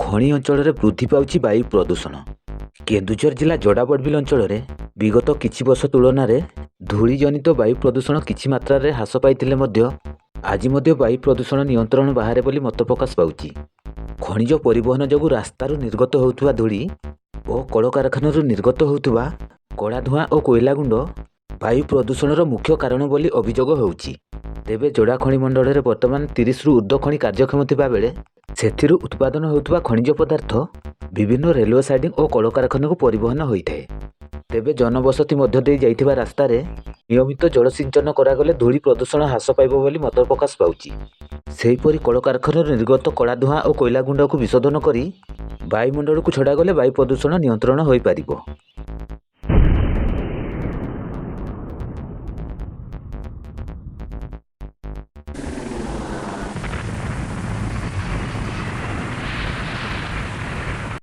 ଖଣି ଅଞ୍ଚଳରେ ବୃଦ୍ଧି ପାଉଛି ବାୟୁ ପ୍ରଦୂଷଣ। କେନ୍ଦୁଝର ଜିଲ୍ଲା ଜଡ଼ାବଡ଼ବିଲ ଅଞ୍ଚଳରେ ବିଗତ କିଛି ବର୍ଷ ତୁଳନାରେ ଧୂଳିଜନିତ ବାୟୁ ପ୍ରଦୂଷଣ କିଛି ମାତ୍ରାରେ ହ୍ରାସ ପାଇଥିଲେ ମଧ୍ୟ ଆଜି ମଧ୍ୟ ବାୟୁ ପ୍ରଦୂଷଣ ନିୟନ୍ତ୍ରଣ ବାହାରେ ବୋଲି ମତ ପ୍ରକାଶ ପାଉଛି। ଖଣିଜ ପରିବହନ ଯୋଗୁଁ ରାସ୍ତାରୁ ନିର୍ଗତ ହେଉଥିବା ଧୂଳି ଓ କଳକାରଖାନାରୁ ନିର୍ଗତ ହେଉଥିବା କଳା ଧୂଆଁ ଓ କୋଇଲା ଗୁଣ୍ଡ ବାୟୁ ପ୍ରଦୂଷଣର ମୁଖ୍ୟ କାରଣ ବୋଲି ଅଭିଯୋଗ ହେଉଛି। ତେବେ ଯୋଡ଼ା ଖଣି ମଣ୍ଡଳରେ ବର୍ତ୍ତମାନ 30ରୁ ଉର୍ଦ୍ଧ୍ୱ ଖଣି କାର୍ଯ୍ୟକ୍ଷମ ଥିବା ବେଳେ ସେଥିରୁ ଉତ୍ପାଦନ ହେଉଥିବା ଖଣିଜ ପଦାର୍ଥ ବିଭିନ୍ନ ରେଲୱେ ସାଇଡିଂ ଓ କଳକାରଖାନାକୁ ପରିବହନ ହୋଇଥାଏ। ତେବେ ଜନବସତି ମଧ୍ୟ ଦେଇ ଯାଇଥିବା ରାସ୍ତାରେ ନିୟମିତ ଜଳସିଞ୍ଚନ କରାଗଲେ ଧୂଳି ପ୍ରଦୂଷଣ ହ୍ରାସ ପାଇବ ବୋଲି ମତ ପ୍ରକାଶ ପାଉଛି। ସେହିପରି କଳକାରଖାନାରୁ ନିର୍ଗତ କଳା ଧୂଆଁ ଓ କୋଇଲା ଗୁଣ୍ଡକୁ ବିଶୋଧନ କରି ବାୟୁମଣ୍ଡଳକୁ ଛଡ଼ାଗଲେ ବାୟୁ ପ୍ରଦୂଷଣ ନିୟନ୍ତ୍ରଣ ହୋଇପାରିବ।